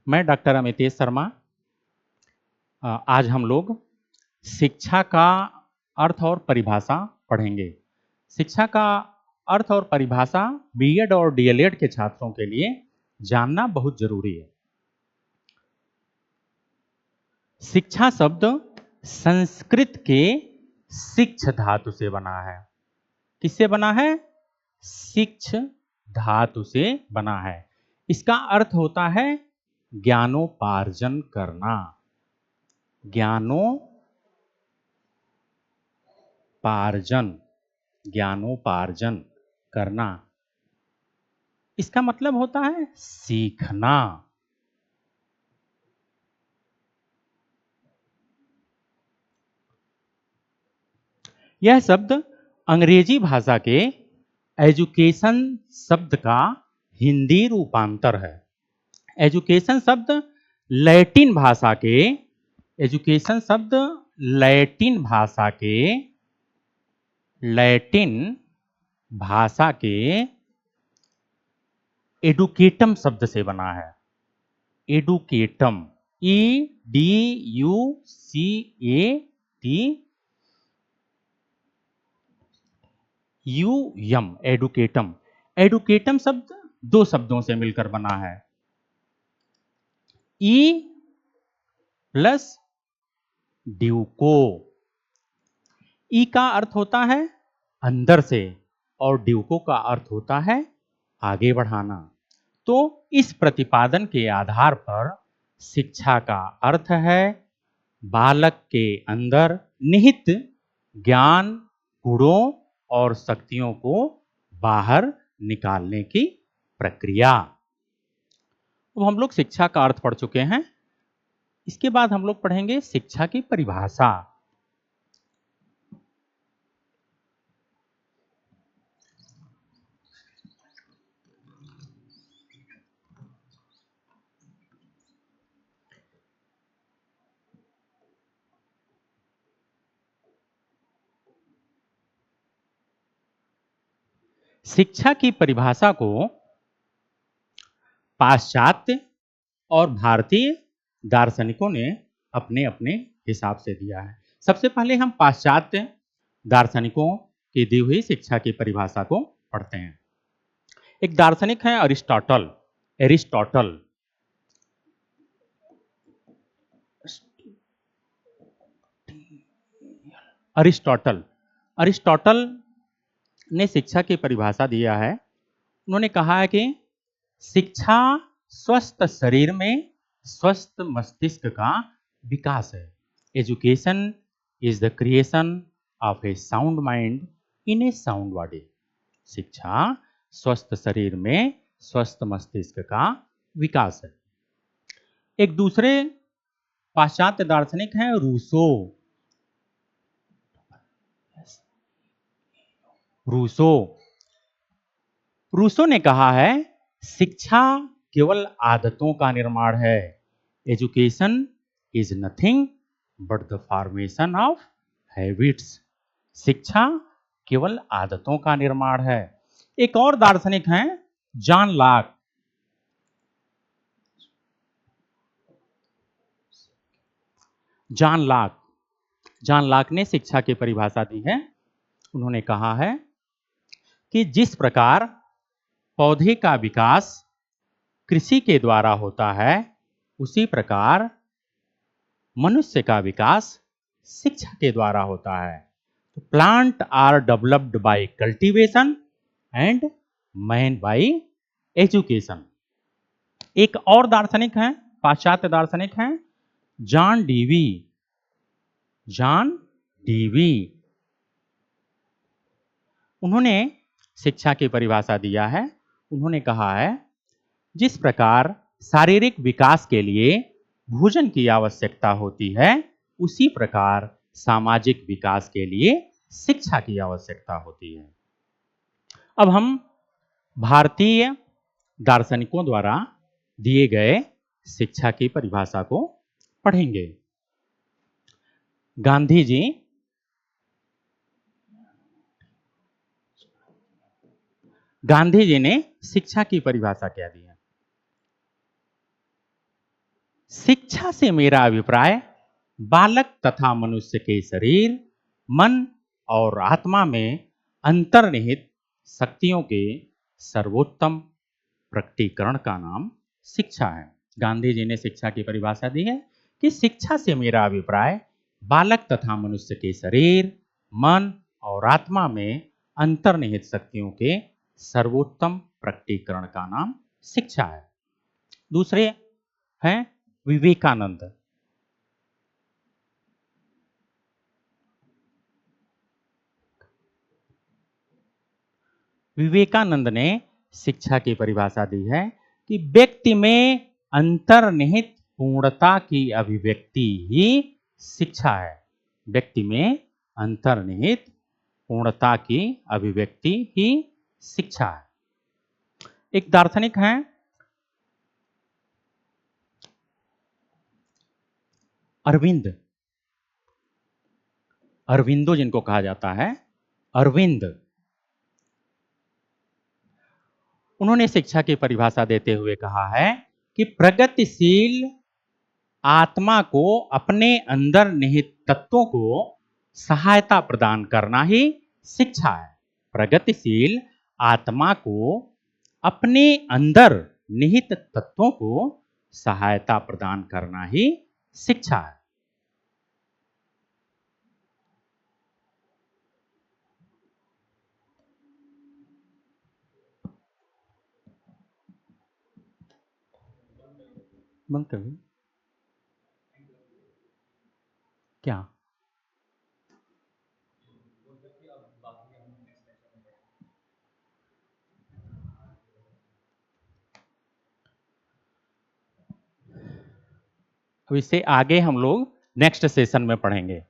मैं डॉक्टर अमितेश शर्मा। आज हम लोग शिक्षा का अर्थ और परिभाषा पढ़ेंगे। शिक्षा का अर्थ और परिभाषा बीएड और डीएलएड के छात्रों के लिए जानना बहुत जरूरी है। शिक्षा शब्द संस्कृत के शिक्ष धातु से बना है। किससे बना है? शिक्ष धातु से बना है। इसका अर्थ होता है ज्ञानोपार्जन करना। ज्ञानोपार्जन करना, इसका मतलब होता है सीखना। यह शब्द अंग्रेजी भाषा के एजुकेशन शब्द का हिंदी रूपांतर है। एजुकेशन शब्द लैटिन भाषा के एडुकेटम शब्द से बना है। एडुकेटम, EDUCATUM, एडुकेटम। एडुकेटम शब्द दो शब्दों से मिलकर बना है। E plus ड्यूको। ई का अर्थ होता है अंदर से और ड्यूको का अर्थ होता है आगे बढ़ाना। तो इस प्रतिपादन के आधार पर शिक्षा का अर्थ है बालक के अंदर निहित ज्ञान, गुणों और शक्तियों को बाहर निकालने की प्रक्रिया। अब हम लोग शिक्षा का अर्थ पढ़ चुके हैं। इसके बाद हम लोग पढ़ेंगे शिक्षा की परिभाषा। शिक्षा की परिभाषा को पाश्चात्य और भारतीय दार्शनिकों ने अपने अपने हिसाब से दिया है। सबसे पहले हम पाश्चात्य दार्शनिकों की दी हुई शिक्षा की परिभाषा को पढ़ते हैं। एक दार्शनिक है अरिस्टोटल। अरिस्टोटल ने शिक्षा की परिभाषा दिया है। उन्होंने कहा है कि शिक्षा स्वस्थ शरीर में स्वस्थ मस्तिष्क का विकास है। Education is the creation of A sound mind in A sound body. शिक्षा स्वस्थ शरीर में स्वस्थ मस्तिष्क का विकास है। एक दूसरे पाश्चात्य दार्शनिक हैं रूसो ने कहा है शिक्षा केवल आदतों का निर्माण है। Education is nothing but the formation of habits. शिक्षा केवल आदतों का निर्माण है। एक और दार्शनिक हैं जॉन लॉक। जॉन लॉक ने शिक्षा की परिभाषा दी है। उन्होंने कहा है कि जिस प्रकार पौधे का विकास कृषि के द्वारा होता है, उसी प्रकार मनुष्य का विकास शिक्षा के द्वारा होता है। Plant are developed by cultivation and man by education. एक और दार्शनिक हैं, पाश्चात्य दार्शनिक हैं जॉन डीवी। उन्होंने शिक्षा की परिभाषा दिया है। उन्होंने कहा है जिस प्रकार शारीरिक विकास के लिए भोजन की आवश्यकता होती है, उसी प्रकार सामाजिक विकास के लिए शिक्षा की आवश्यकता होती है। अब हम भारतीय दार्शनिकों द्वारा दिए गए शिक्षा की परिभाषा को पढ़ेंगे। गांधी जी ने शिक्षा की परिभाषा क्या दी है? शिक्षा से मेरा अभिप्राय बालक तथा मनुष्य के शरीर, मन और आत्मा में अंतर्निहित शक्तियों के सर्वोत्तम प्रकटीकरण का नाम शिक्षा है। गांधी जी ने शिक्षा की परिभाषा दी है कि शिक्षा से मेरा अभिप्राय बालक तथा मनुष्य के शरीर, मन और आत्मा में अंतर्निहित शक्तियों के सर्वोत्तम प्रकटीकरण का नाम शिक्षा है। दूसरे हैं विवेकानंद। विवेकानंद ने शिक्षा की परिभाषा दी है कि व्यक्ति में अंतर्निहित पूर्णता की अभिव्यक्ति ही शिक्षा है। व्यक्ति में अंतर्निहित पूर्णता की अभिव्यक्ति ही शिक्षा है। एक दार्शनिक हैं अरविंद, अरविंदो जिनको कहा जाता है, अरविंद। उन्होंने शिक्षा की परिभाषा देते हुए कहा है कि प्रगतिशील आत्मा को अपने अंदर निहित तत्वों को सहायता प्रदान करना ही शिक्षा है। प्रगतिशील आत्मा को अपने अंदर निहित तत्वों को सहायता प्रदान करना ही शिक्षा है। बंद कर दो। क्या अब इससे आगे हम लोग नेक्स्ट सेशन में पढ़ेंगे।